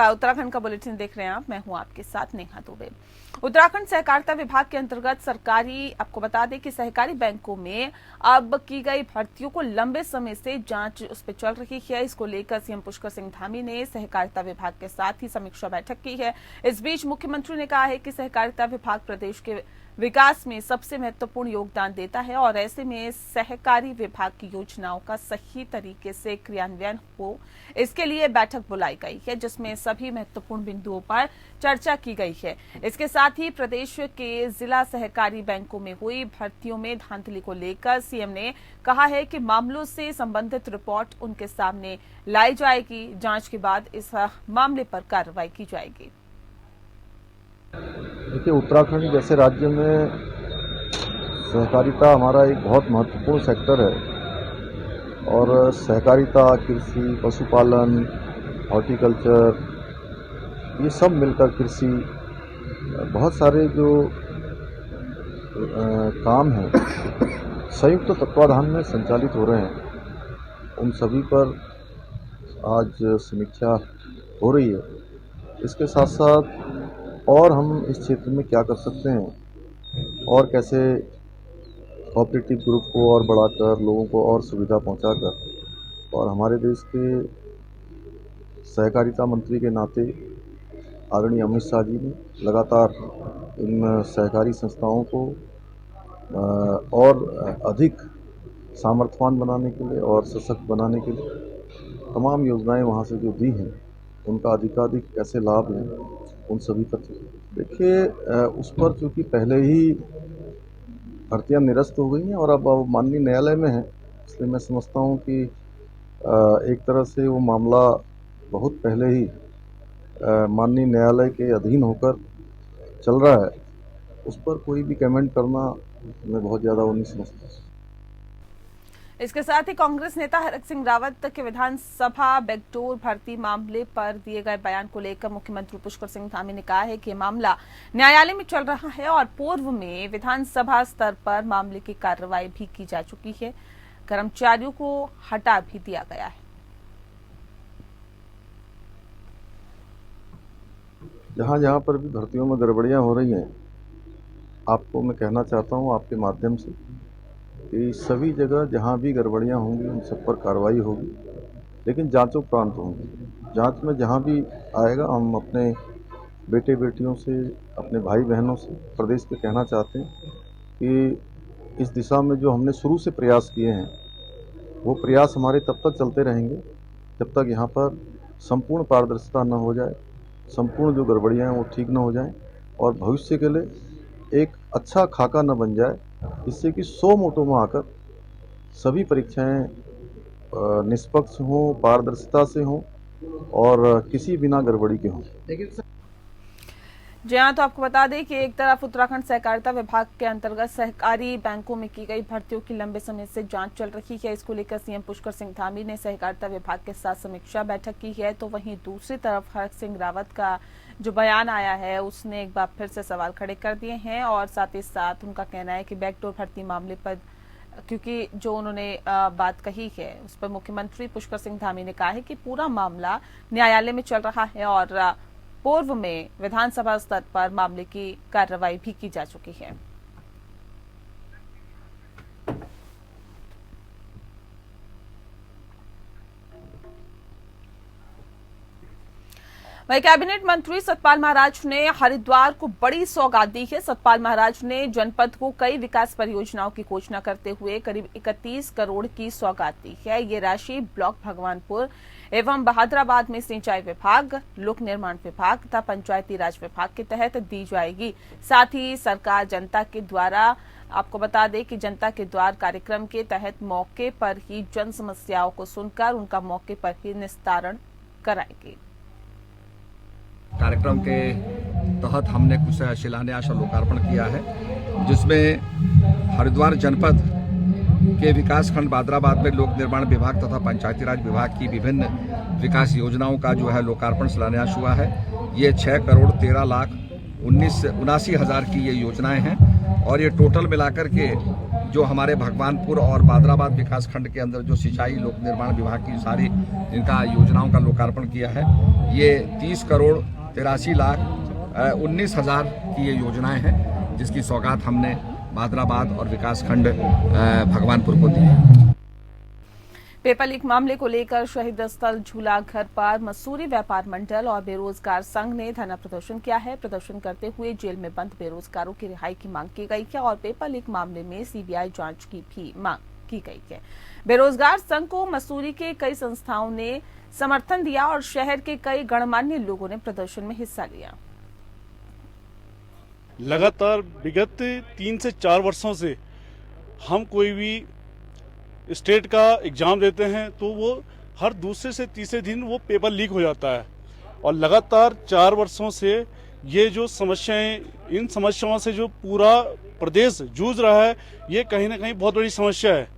नमस्कार, उत्तराखंड का बुलेटिन देख रहे हैं आप। मैं हूं आपके साथ नेहा दुबे। उत्तराखंड सहकारिता विभाग के अंतर्गत सरकारी, आपको बता दें कि सहकारी बैंकों में अब की गई भर्तियों को लंबे समय से जांच उस पर चल रही है। इसको लेकर सीएम पुष्कर सिंह धामी ने सहकारिता विभाग के साथ ही समीक्षा बैठक की है। इस बीच मुख्यमंत्री ने कहा है कि सहकारिता विभाग प्रदेश के विकास में सबसे महत्वपूर्ण योगदान देता है और ऐसे में सहकारी विभाग की योजनाओं का सही तरीके से क्रियान्वयन हो, इसके लिए बैठक बुलाई गई है, जिसमें सभी महत्वपूर्ण बिंदुओं पर चर्चा की गई है। इसके साथ ही प्रदेश के जिला सहकारी बैंकों में हुई भर्तियों में धांधली को लेकर सीएम ने कहा है कि मामलों से संबंधित रिपोर्ट उनके सामने लाई जाएगी। जांच के बाद इस मामले पर कार्रवाई की जाएगी। देखिए, उत्तराखंड जैसे राज्य में सहकारिता हमारा एक बहुत महत्वपूर्ण सेक्टर है और सहकारिता, कृषि, पशुपालन, हॉर्टिकल्चर, ये सब मिलकर कृषि, बहुत सारे जो काम हैं संयुक्त तत्वाधान में संचालित हो रहे हैं, उन सभी पर आज समीक्षा हो रही है। इसके साथ साथ और हम इस क्षेत्र में क्या कर सकते हैं और कैसे कोऑपरेटिव ग्रुप को और बढ़ाकर लोगों को और सुविधा पहुंचाकर, और हमारे देश के सहकारिता मंत्री के नाते आदरणीय अमित शाह जी ने लगातार इन सहकारी संस्थाओं को और अधिक सामर्थ्यवान बनाने के लिए और सशक्त बनाने के लिए तमाम योजनाएं वहां से जो दी हैं, उनका अधिकाधिक कैसे लाभ लें, उन सभी पर। देखिए, उस पर चूँकि पहले ही भर्तियाँ निरस्त हो गई हैं और अब माननीय न्यायालय में है, इसलिए मैं समझता हूँ कि एक तरह से वो मामला बहुत पहले ही माननीय न्यायालय के अधीन होकर चल रहा है। उस पर कोई भी कमेंट करना मैं बहुत ज़्यादा वो नहीं समझता। इसके साथ ही कांग्रेस नेता हरक सिंह रावत के विधानसभा बैकडोर भर्ती मामले पर दिए गए बयान को लेकर मुख्यमंत्री पुष्कर सिंह धामी ने कहा है कि मामला न्यायालय में चल रहा है और पूर्व में विधानसभा स्तर पर मामले की कार्रवाई भी की जा चुकी है। कर्मचारियों को हटा भी दिया गया है। जहां जहां पर भी भर्तियों में गड़बड़ियां हो रही हैं, आपको मैं कहना चाहता हूं आपके माध्यम से कि सभी जगह जहां भी गड़बड़ियां होंगी उन सब पर कार्रवाई होगी, लेकिन जांचोपरांत होंगी। जांच में जहां भी आएगा, हम अपने बेटे बेटियों से, अपने भाई बहनों से प्रदेश के कहना चाहते हैं कि इस दिशा में जो हमने शुरू से प्रयास किए हैं, वो प्रयास हमारे तब तक चलते रहेंगे जब तक यहाँ पर संपूर्ण पारदर्शिता न हो जाए, संपूर्ण जो गड़बड़ियाँ हैं वो ठीक न हो जाएं और भविष्य के लिए एक अच्छा खाका न बन जाए, जिससे कि 100 मोटों में आकर सभी परीक्षाएं निष्पक्ष हों, पारदर्शिता से हों और किसी बिना गड़बड़ी के हों। जी हाँ, तो आपको बता दें कि एक तरफ उत्तराखंड सहकारिता विभाग के अंतर्गत सहकारी बैंकों में की गई भर्तियों की लंबे समय से जांच चल रही है। इसको लेकर सीएम पुष्कर सिंह धामी ने सहकारिता विभाग के साथ समीक्षा बैठक की है। तो वहीं दूसरी तरफ हरक सिंह रावत का जो बयान आया है, उसने एक बार फिर से सवाल खड़े कर दिए हैं और साथ ही साथ उनका कहना है कि बैकडोर भर्ती मामले पर, क्योंकि जो उन्होंने बात कही है उस पर मुख्यमंत्री पुष्कर सिंह धामी ने कहा है कि पूरा मामला न्यायालय में चल रहा है और पूर्व में विधानसभा स्तर पर मामले की कार्रवाई भी की जा चुकी है। वहीं कैबिनेट मंत्री सतपाल महाराज ने हरिद्वार को बड़ी सौगात दी है। सतपाल महाराज ने जनपद को कई विकास परियोजनाओं की घोषणा करते हुए करीब 31 करोड़ की सौगात दी है। ये राशि ब्लॉक भगवानपुर एवं बहादुराबाद में सिंचाई विभाग, लोक निर्माण विभाग तथा पंचायती राज विभाग के तहत दी जाएगी। साथ ही सरकार जनता के द्वारा, आपको बता दें कि जनता के द्वार कार्यक्रम के तहत मौके पर ही जन समस्याओं को सुनकर उनका मौके पर ही निस्तारण कराएगी। कार्यक्रम के तहत हमने कुछ शिलान्यास और लोकार्पण किया है, जिसमें हरिद्वार जनपद के विकास खंड बहादुराबाद में लोक निर्माण विभाग तथा पंचायती राज विभाग की विभिन्न विकास योजनाओं का जो है लोकार्पण शिलान्यास हुआ है। ये 6,13,79,79,000 की ये योजनाएं हैं और ये टोटल मिलाकर के जो हमारे भगवानपुर और बादराबाद विकास खंड के अंदर जो सिंचाई लोक निर्माण विभाग की सारी इनका योजनाओं का लोकार्पण किया है, ये 30,83,19,000 की ये योजनाएं हैं, जिसकी सौगात हमने बादराबाद और विकास खंड भगवानपुर को दी है। पेपर लीक मामले को लेकर शहीद स्थल झूला घर पर मसूरी व्यापार मंडल और बेरोजगार संघ ने धरना प्रदर्शन किया है। प्रदर्शन करते हुए जेल में बंद बेरोजगारों की रिहाई की मांग की गई है और पेपर लीक मामले में सीबीआई जांच की भी मांग की गई है। बेरोजगार संघ को मसूरी के कई संस्थाओं ने समर्थन दिया और शहर के कई गणमान्य लोगों ने प्रदर्शन में हिस्सा लिया। लगातार विगत 3 से 4 वर्षों से हम कोई भी स्टेट का एग्जाम देते हैं तो वो हर दूसरे से तीसरे दिन वो पेपर लीक हो जाता है और लगातार 4 वर्षों से ये जो समस्याएं, इन समस्याओं से जो पूरा प्रदेश जूझ रहा है, ये कहीं ना कहीं बहुत बड़ी समस्या है।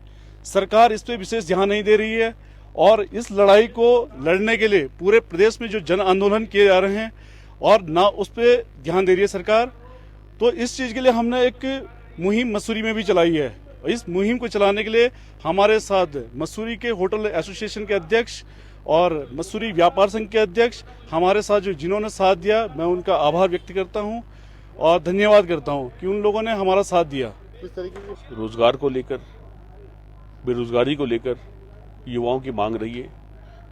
सरकार इस पे विशेष ध्यान नहीं दे रही है और इस लड़ाई को लड़ने के लिए पूरे प्रदेश में जो जन आंदोलन किए जा रहे हैं और ना उस पर ध्यान दे रही है सरकार, तो इस चीज़ के लिए हमने एक मुहिम मसूरी में भी चलाई है। इस मुहिम को चलाने के लिए हमारे साथ मसूरी के होटल एसोसिएशन के अध्यक्ष और मसूरी व्यापार संघ के अध्यक्ष हमारे साथ जिन्होंने साथ दिया, मैं उनका आभार व्यक्त करता हूं और धन्यवाद करता हूं कि उन लोगों ने हमारा साथ दिया। इस तरीके के रोजगार को लेकर, बेरोजगारी को लेकर युवाओं की मांग रही है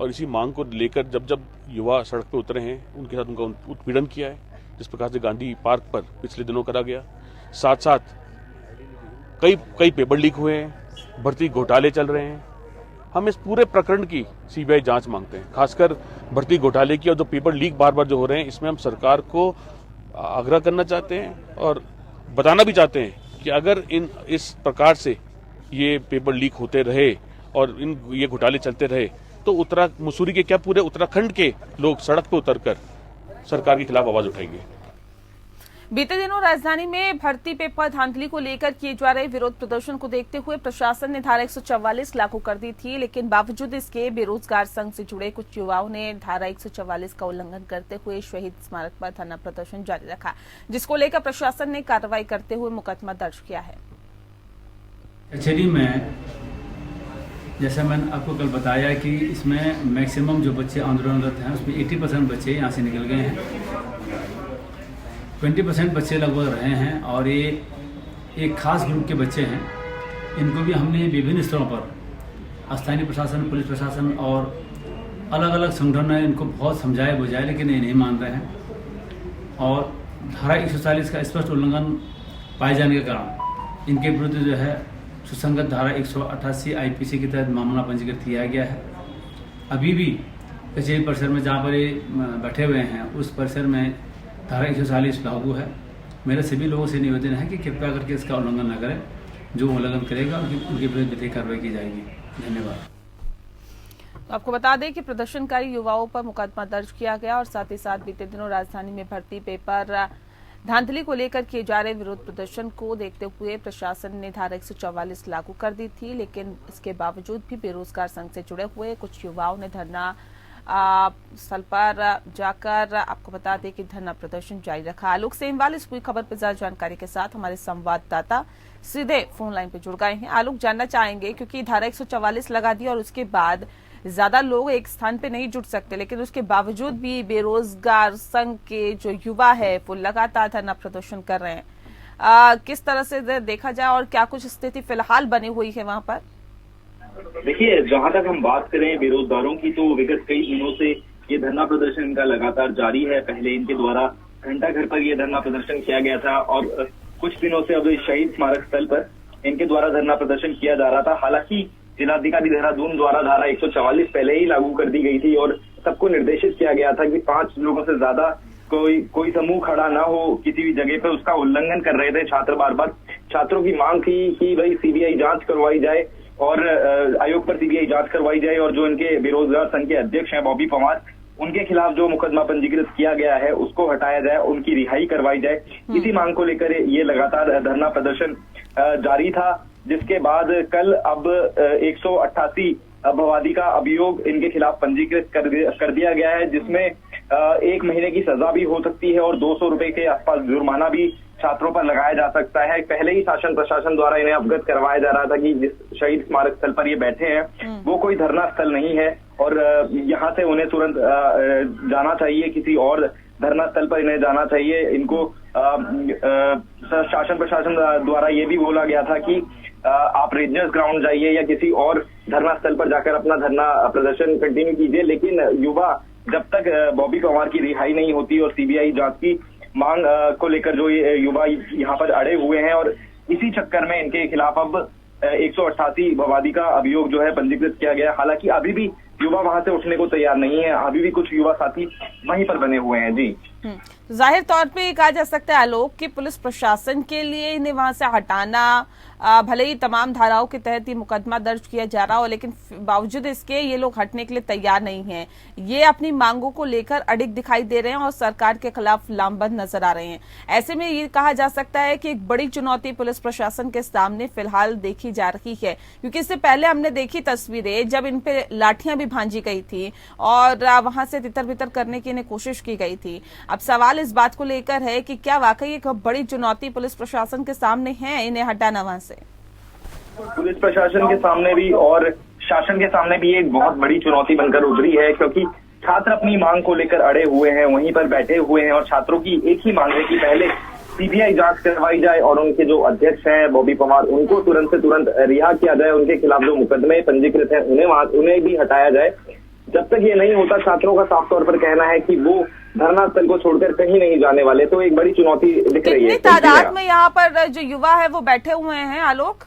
और इसी मांग को लेकर जब जब युवा सड़क पर उतरे हैं, उनके साथ उनका उत्पीड़न किया है, जिस प्रकार से गांधी पार्क पर पिछले दिनों करा गया। साथ साथ कई पेपर लीक हुए हैं, भर्ती घोटाले चल रहे हैं। हम इस पूरे प्रकरण की सीबीआई जांच मांगते हैं, खासकर भर्ती घोटाले की और जो पेपर लीक बार बार जो हो रहे हैं, इसमें हम सरकार को आग्रह करना चाहते हैं और बताना भी चाहते हैं कि अगर इस प्रकार से ये पेपर लीक होते रहे और ये घोटाले चलते रहे तो मसूरी के क्या पूरे उत्तराखंड के लोग सड़क पर उतरकर सरकार के खिलाफ आवाज उठाएंगे। बीते दिनों राजधानी में भर्ती पेपर धांधली को लेकर किए जा रहे विरोध प्रदर्शन को देखते हुए प्रशासन ने धारा 144 लागू कर दी थी, लेकिन बावजूद इसके बेरोजगार संघ से जुड़े कुछ युवाओं ने धारा 144 का उल्लंघन करते हुए शहीद स्मारक पर धरना प्रदर्शन जारी रखा, जिसको लेकर प्रशासन ने कार्रवाई करते हुए मुकदमा दर्ज किया है। कचहरी में जैसा मैंने आपको कल बताया कि इसमें मैक्सिमम जो बच्चे आंदोलनरत हैं उसमें 80% बच्चे यहाँ से निकल गए हैं, 20% बच्चे लगभग रहे हैं और ये एक खास ग्रुप के बच्चे हैं। इनको भी हमने विभिन्न स्तरों पर स्थानीय प्रशासन, पुलिस प्रशासन और अलग अलग संगठनों ने इनको बहुत समझाया बुझाया, लेकिन ये नहीं मान रहे हैं और धारा 140 का स्पष्ट उल्लंघन पाए जाने के कारण इनके विरुद्ध जो है सुसंगत धारा 188 आईपीसी के तहत मामला पंजीकृत किया गया है। अभी भी कचहरी परिसर में जहाँ पर ये बैठे हुए हैं उस परिसर में धारा 140 लागू है। मेरे सभी लोगों से निवेदन है कि कृपया करके इसका उल्लंघन न करें, जो उल्लंघन करेगा उनके विरुद्ध विधिक कार्रवाई की जाएगी। धन्यवाद। तो आपको बता दें कि प्रदर्शनकारी युवाओं पर मुकदमा दर्ज किया गया और साथ ही साथ बीते दिनों राजधानी में भर्ती पेपर धांधली को लेकर किए जा रहे विरोध प्रदर्शन को देखते हुए प्रशासन ने धारा 144 लागू कर दी थी, लेकिन इसके बावजूद भी बेरोजगार संघ से जुड़े हुए कुछ युवाओं ने धरना स्थल पर जाकर आपको बता दें कि धरना प्रदर्शन जारी रखा। आलोक सेमवाल इस पूरी खबर पर ज्यादा जानकारी के साथ हमारे संवाददाता सीधे फोन लाइन पे जुड़ गए हैं। आलोक, जानना चाहेंगे क्योंकि धारा 144 लगा दी और उसके बाद ज्यादा लोग एक स्थान पे नहीं जुट सकते, लेकिन उसके बावजूद भी बेरोजगार संघ के जो युवा है वो लगातार धरना प्रदर्शन कर रहे हैं। किस तरह से देखा जाए और क्या कुछ स्थिति फिलहाल बनी हुई है वहां पर? देखिए, जहां तक हम बात करें बेरोजगारों की, तो विगत कई दिनों से ये धरना प्रदर्शन इनका लगातार जारी है। पहले इनके द्वारा घंटा घर पर ये धरना प्रदर्शन किया गया था और कुछ दिनों से अब शहीद स्मारक स्थल पर इनके द्वारा धरना प्रदर्शन किया जा रहा था। हालांकि जिलाधिकारी देहरादून द्वारा धारा 144 पहले ही लागू कर दी गई थी और सबको निर्देशित किया गया था कि 5 लोगों से ज्यादा कोई समूह खड़ा ना हो किसी भी जगह पे। उसका उल्लंघन कर रहे थे छात्र बार बार। छात्रों की मांग थी कि भाई सीबीआई जांच करवाई जाए और आयोग पर सीबीआई जांच करवाई जाए और जो इनके बेरोजगार संघ के अध्यक्ष हैं बॉबी पवार, उनके खिलाफ जो मुकदमा पंजीकृत किया गया है उसको हटाया जाए, उनकी रिहाई करवाई जाए। इसी मांग को लेकर ये लगातार धरना प्रदर्शन जारी था, जिसके बाद कल अब 188 अपवादी का अभियोग इनके खिलाफ पंजीकृत कर दिया गया है, जिसमें 1 महीने की सजा भी हो सकती है और 200 रुपए के आसपास जुर्माना भी छात्रों पर लगाया जा सकता है। पहले ही शासन प्रशासन द्वारा इन्हें अवगत करवाया जा रहा था कि जिस शहीद स्मारक स्थल पर ये बैठे हैं वो कोई धरना स्थल नहीं है और यहाँ से उन्हें तुरंत जाना चाहिए, किसी और धरना स्थल पर इन्हें जाना चाहिए। इनको शासन प्रशासन द्वारा ये भी बोला गया था कि आप रेंजर्स ग्राउंड जाइए या किसी और धरना स्थल पर जाकर अपना धरना प्रदर्शन कंटिन्यू कीजिए, लेकिन युवा जब तक बॉबी पवार की रिहाई नहीं होती और सीबीआई जांच की मांग को लेकर जो ये युवा यहाँ पर अड़े हुए हैं और इसी चक्कर में इनके खिलाफ अब 188 बवादी का अभियोग जो है पंजीकृत किया गया। हालांकि अभी भी युवा वहां से उठने को तैयार नहीं है, अभी भी कुछ युवा साथी वहीं पर बने हुए हैं। जी जाहिर तौर पे ये कहा जा सकता है आलोक कि पुलिस प्रशासन के लिए इन्हें वहां से हटाना, भले ही तमाम धाराओं के तहत ये मुकदमा दर्ज किया जा रहा हो, लेकिन बावजूद इसके ये लोग हटने के लिए तैयार नहीं हैं। ये अपनी मांगों को लेकर अडिग दिखाई दे रहे हैं और सरकार के खिलाफ लामबंद नजर आ रहे हैं। ऐसे में ये कहा जा सकता है कि एक बड़ी चुनौती पुलिस प्रशासन के सामने फिलहाल देखी जा रही है, क्योंकि इससे पहले हमने देखी तस्वीरें जब इन पे लाठियां भी भांजी गई थी और वहां से तितर बितर करने की इन्हें कोशिश की गई थी। अब सवाल इस बात को लेकर है कि क्या वाकई एक बड़ी चुनौती पुलिस प्रशासन के सामने है इन्हें हटाना वहां से? पुलिस प्रशासन के सामने भी और शासन के सामने भी एक बहुत बड़ी चुनौती बनकर उभरी है, क्योंकि छात्र अपनी मांग को लेकर अड़े हुए हैं, वहीं पर बैठे हुए हैं और छात्रों की एक ही मांग है कि पहले सीबीआई जांच करवाई जाए और उनके जो अध्यक्ष हैं बॉबी पवार उनको तुरंत से तुरंत रिहा किया जाए, उनके खिलाफ जो मुकदमे पंजीकृत हैं उन्हें भी हटाया जाए। जब तक ये नहीं होता, छात्रों का साफ तौर पर कहना है कि वो धरना स्थल को छोड़कर कहीं नहीं जाने वाले। तो एक बड़ी चुनौती दिख रही है। कितनी तादाद में यहाँ पर जो युवा है वो बैठे हुए हैं आलोक?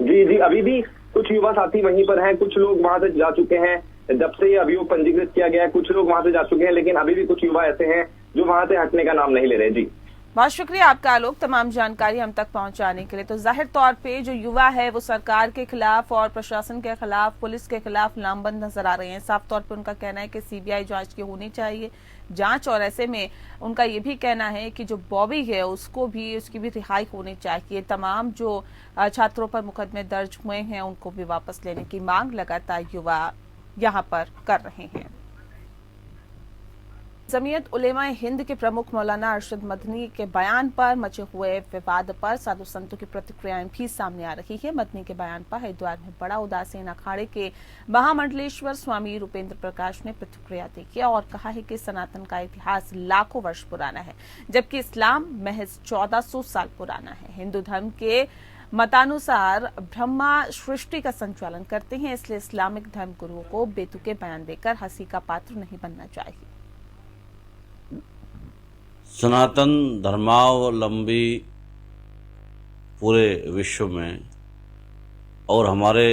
जी अभी भी कुछ युवा साथी वहीं पर हैं, कुछ लोग वहां से जा चुके हैं जब से ये अभियोग पंजीकृत किया गया है, कुछ लोग वहां से जा चुके हैं, लेकिन अभी भी कुछ युवा ऐसे हैं जो वहां से हटने का नाम नहीं ले रहे। जी बहुत शुक्रिया आपका आलोक, तमाम जानकारी हम तक पहुंचाने के लिए। तो जाहिर तौर पे जो युवा है वो सरकार के खिलाफ और प्रशासन के खिलाफ, पुलिस के खिलाफ लामबंद नजर आ रहे हैं। साफ तौर पे उनका कहना है कि सीबीआई जांच की होनी चाहिए जांच, और ऐसे में उनका ये भी कहना है कि जो बॉबी है उसकी भी रिहाई होनी चाहिए। तमाम जो छात्रों पर मुकदमे दर्ज हुए हैं उनको भी वापस लेने की मांग लगातार युवा यहाँ पर कर रहे हैं। जमीयत उलेमा हिंद के प्रमुख मौलाना अरशद मदनी के बयान पर मचे हुए विवाद पर साधु संतों की प्रतिक्रियाएं भी सामने आ रही है। मदनी के बयान पर हरिद्वार में बड़ा उदासीन अखाड़े के महामंडलेश्वर स्वामी रूपेंद्र प्रकाश ने प्रतिक्रिया दी है और कहा है कि सनातन का इतिहास लाखों वर्ष पुराना है, जबकि इस्लाम महज 1400 साल पुराना है। हिंदू धर्म के मतानुसार ब्रह्मा सृष्टि का संचालन करते हैं, इसलिए इस्लामिक धर्म गुरुओं को बेतुके बयान देकर हंसी का पात्र नहीं बनना चाहिए। सनातन धर्मावलंबी पूरे विश्व में और हमारे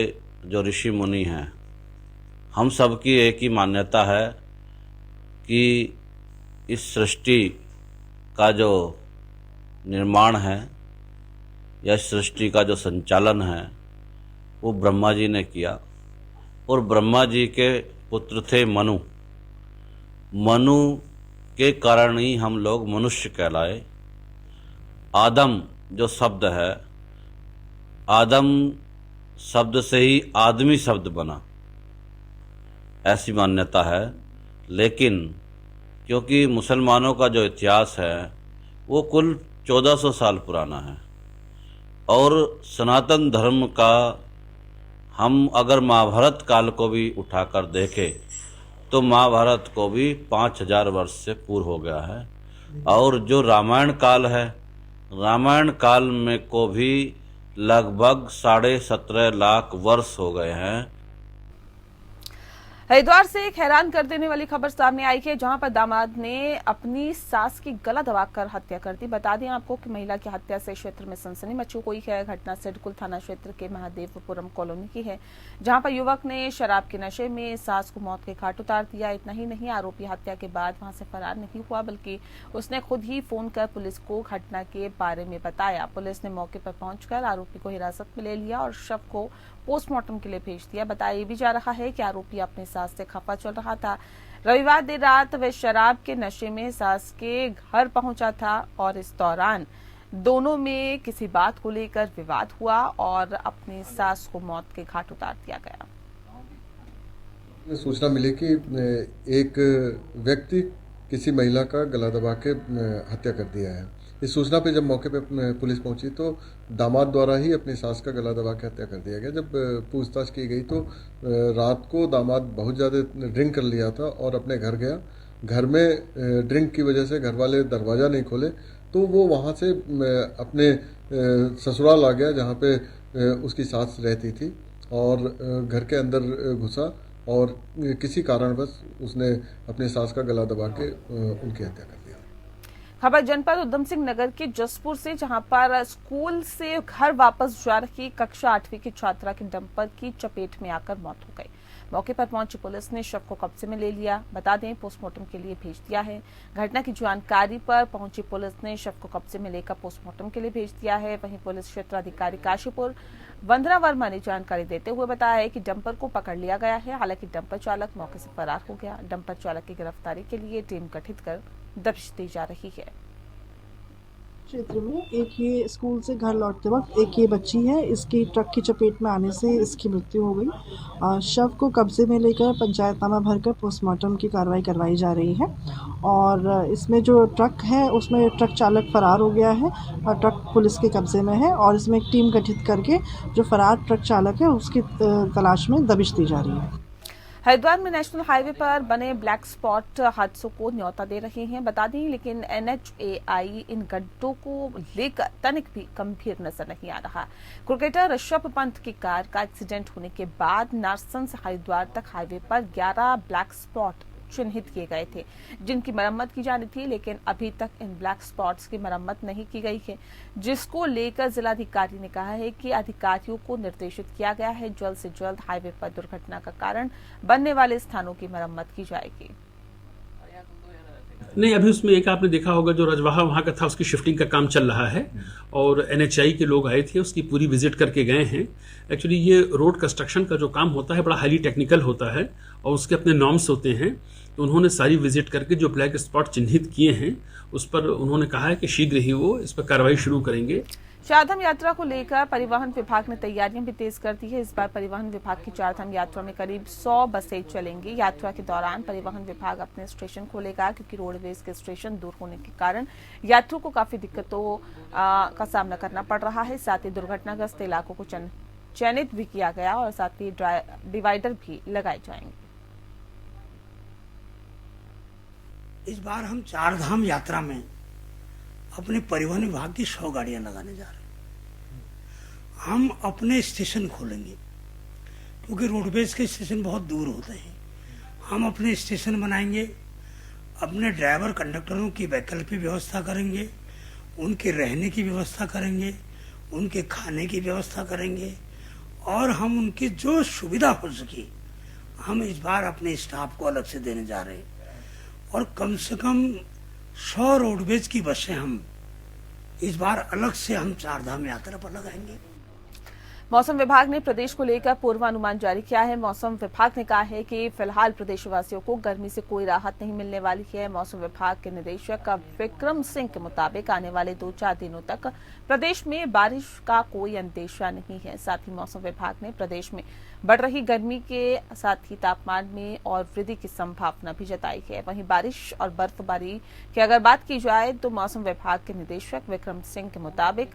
जो ऋषि मुनि हैं, हम सब की एक ही मान्यता है कि इस सृष्टि का जो निर्माण है या सृष्टि का जो संचालन है वो ब्रह्मा जी ने किया, और ब्रह्मा जी के पुत्र थे मनु। मनु के कारण ही हम लोग मनुष्य कहलाए। आदम जो शब्द है, आदम शब्द से ही आदमी शब्द बना, ऐसी मान्यता है। लेकिन क्योंकि मुसलमानों का जो इतिहास है वो कुल 1400 साल पुराना है, और सनातन धर्म का हम अगर महाभारत काल को भी उठाकर देखें तो महाभारत को भी 5000 वर्ष से पूर्व हो गया है, और जो रामायण काल है, रामायण काल में को भी लगभग 17.5 लाख वर्ष हो गए हैं। हरिद्वार से एक हैरान कर देने वाली खबर सामने आई है, जहां पर दामाद ने अपनी सास की गला दबाकर हत्या कर दी। बता दें आपको कि महिला की हत्या से क्षेत्र में सनसनी मची हुई है। घटना सिडकुल थाना क्षेत्र के महादेवपुरम कॉलोनी की है, जहां पर युवक ने शराब के नशे में सास को मौत के घाट उतार दिया। इतना ही नहीं, आरोपी हत्या के बाद वहां से फरार नहीं हुआ, बल्कि उसने खुद ही फोन कर पुलिस को घटना के बारे में बताया। पुलिस ने मौके पर पहुंचकर आरोपी को हिरासत में ले लिया और शव को पोस्टमार्टम के लिए भेज दिया। बताया ये भी जा रहा है कि आरोपी अपने सास से खफा चल रहा था। रविवार देर रात वह शराब के नशे में सास के घर पहुंचा था और इस दौरान दोनों में किसी बात को लेकर विवाद हुआ और अपनी सास को मौत के घाट उतार दिया गया। सूचना मिली कि एक व्यक्ति किसी महिला का गला दबा के हत्या कर दिया है। इस सूचना पे जब मौके पे पुलिस पहुंची तो दामाद द्वारा ही अपनी सास का गला दबा के हत्या कर दिया गया। जब पूछताछ की गई तो रात को दामाद बहुत ज़्यादा ड्रिंक कर लिया था और अपने घर गया। घर में ड्रिंक की वजह से घर वाले दरवाज़ा नहीं खोले तो वो वहाँ से अपने ससुराल आ गया जहाँ पे उसकी सास रहती थी और घर के अंदर घुसा और किसी कारणवश उसने अपने सास का गला दबा के उनकी हत्या कर दिया। खबर जनपद उधम सिंह नगर के जसपुर से, जहां पर स्कूल से घर वापस जा रही कक्षा 8वीं की छात्रा की डंपर की चपेट में आकर मौत हो गई। मौके पर पहुंची पुलिस ने शव को कब्जे में ले लिया। बता दें, पोस्टमार्टम के लिए भेज दिया है। घटना की जानकारी पर पहुंची पुलिस ने शव को कब्जे में लेकर पोस्टमार्टम के लिए भेज दिया है। वहीं पुलिस क्षेत्र अधिकारी काशीपुर वंदना वर्मा ने जानकारी देते हुए बताया है कि डंपर को पकड़ लिया गया है। हालांकि डंपर चालक मौके से फरार हो गया। डंपर चालक की गिरफ्तारी के लिए टीम गठित कर दबिश दी जा रही है। क्षेत्र में एक ये स्कूल से घर लौटते वक्त एक ये बच्ची है, इसकी ट्रक की चपेट में आने से इसकी मृत्यु हो गई। शव को कब्जे में लेकर पंचायतनामा भरकर पोस्टमार्टम की कार्रवाई करवाई जा रही है और इसमें जो ट्रक है उसमें ट्रक चालक फरार हो गया है और ट्रक पुलिस के कब्जे में है और इसमें एक टीम गठित करके जो फरार ट्रक चालक है उसकी तलाश में दबिश दी जा रही है। हरिद्वार में नेशनल हाईवे पर बने ब्लैक स्पॉट हादसों को न्योता दे रहे हैं। बता दें, लेकिन NHAI इन गड्ढों को लेकर तनिक भी गंभीर नजर नहीं आ रहा। क्रिकेटर ऋषभ पंत की कार का एक्सीडेंट होने के बाद नारसन से हरिद्वार तक हाईवे पर 11 ब्लैक स्पॉट चिन्हित किए गए थे, जिनकी मरम्मत की जानी थी, लेकिन अभी तक इन ब्लैक स्पॉट्स की मरम्मत नहीं की गई है, जिसको लेकर जिलाधिकारी ने कहा है कि अधिकारियों को निर्देशित किया गया है जल्द से जल्द हाईवे पर दुर्घटना का कारण बनने वाले स्थानों की मरम्मत की जाएगी। नहीं, अभी उसमें एक आपने देखा होगा जो रजवाहा वहाँ का था, उसकी शिफ्टिंग का काम चल रहा है और NHAI के लोग आए थे, उसकी पूरी विजिट करके गए हैं। एक्चुअली ये रोड कंस्ट्रक्शन का जो काम होता है बड़ा हाईली टेक्निकल होता है और उसके अपने नॉर्म्स होते हैं, तो उन्होंने सारी विजिट करके जो ब्लैक स्पॉट चिन्हित किए हैं उस पर उन्होंने कहा है कि शीघ्र ही वो इस पर कार्रवाई शुरू करेंगे। चारधाम यात्रा को लेकर परिवहन विभाग ने तैयारियां भी तेज कर दी है। इस बार परिवहन विभाग की चारधाम यात्रा में करीब 100 बसें चलेंगी। यात्रा के दौरान परिवहन विभाग अपने स्टेशन खोलेगा, क्योंकि रोडवेज के स्टेशन दूर होने के कारण यात्रियों को काफी दिक्कतों का सामना करना पड़ रहा है। साथ ही दुर्घटनाग्रस्त इलाकों को चयनित भी किया गया और साथ ही डिवाइडर भी लगाए जाएंगे। इस बार हम चारधाम यात्रा में अपने परिवहन विभाग की 100 गाड़ियां लगाने जा रहे हैं। हम अपने स्टेशन खोलेंगे क्योंकि रोडवेज के स्टेशन बहुत दूर होते हैं। हम अपने स्टेशन बनाएंगे, अपने ड्राइवर कंडक्टरों की वैकल्पिक व्यवस्था करेंगे, उनके रहने की व्यवस्था करेंगे, उनके खाने की व्यवस्था करेंगे और हम उनकी जो सुविधा हो सके हम इस बार अपने स्टाफ को अलग से देने जा रहे हैं और कम से कम 100 रोडवेज की बसें हम इस बार अलग से हम चारधाम यात्रा पर लगाएंगे। मौसम विभाग ने प्रदेश को लेकर पूर्वानुमान जारी किया है। मौसम विभाग ने कहा है कि फिलहाल प्रदेशवासियों को गर्मी से कोई राहत नहीं मिलने वाली है। मौसम विभाग के निदेशक विक्रम सिंह के मुताबिक आने वाले 2-4 दिनों तक प्रदेश में बारिश का कोई अंदेशा नहीं है। साथ ही मौसम विभाग ने प्रदेश में बढ़ रही गर्मी के साथ ही तापमान में और वृद्धि की संभावना भी जताई है। वहीं बारिश और बर्फबारी की अगर बात की जाए तो मौसम विभाग के निदेशक विक्रम सिंह के मुताबिक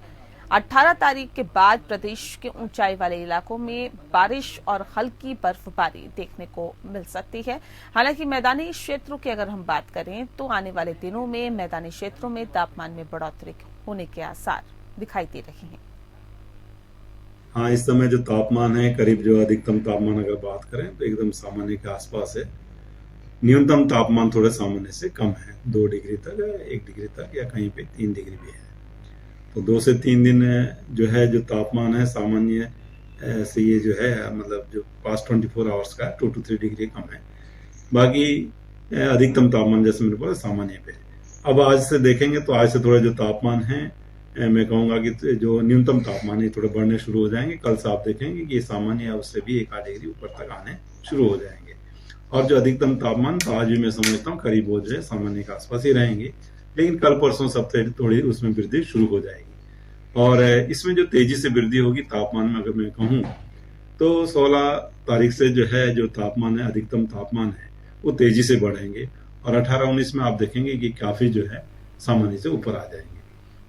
18 तारीख के बाद प्रदेश के ऊंचाई वाले इलाकों में बारिश और हल्की बर्फबारी देखने को मिल सकती है। हालांकि मैदानी क्षेत्रों की अगर हम बात करें तो आने वाले दिनों में मैदानी क्षेत्रों में तापमान में बढ़ोतरी होने के आसार दिखाई दे रहे हैं। हाँ, इस समय जो तापमान है करीब जो अधिकतम तापमान अगर बात करें तो एकदम सामान्य के आसपास है। न्यूनतम तापमान थोड़ा सामान्य से कम है, 2 डिग्री तक, 1 डिग्री तक या कहीं पे 3 डिग्री भी है। तो 2 से 3 दिन जो है जो तापमान है सामान्य से ये जो है मतलब जो पास्ट 24 आवर्स का 2 to 3 डिग्री कम है। बाकी अधिकतम तापमान जैसे मैंने बोला सामान्य पे। अब आज से देखेंगे तो आज से थोड़ा जो तापमान है मैं कहूँगा कि जो न्यूनतम तापमान है थोड़े बढ़ने शुरू हो जाएंगे। कल से आप देखेंगे कि ये सामान्य है उससे भी 1-8 डिग्री ऊपर तक आने शुरू हो जाएंगे। और जो अधिकतम तापमान तो आज भी मैं समझता हूँ करीब वो जो है सामान्य के आसपास ही रहेंगे, लेकिन कल परसों सबसे थोड़ी उसमें वृद्धि शुरू हो जाएगी। और इसमें जो तेजी से वृद्धि होगी तापमान में अगर मैं कहूँ तो 16 तारीख से जो है जो तापमान है, अधिकतम तापमान है, वो तेजी से बढ़ेंगे और 18-19 में आप देखेंगे कि काफी जो है सामान्य से ऊपर आ जाएंगे।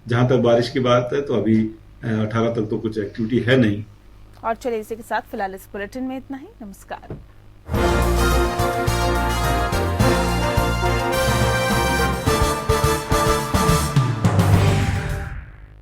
जहां तक बारिश की बात है तो अभी 18 तक तो कुछ एक्टिविटी है नहीं। और चलिए इसी के साथ फिलहाल इस बुलेटिन में इतना ही। नमस्कार।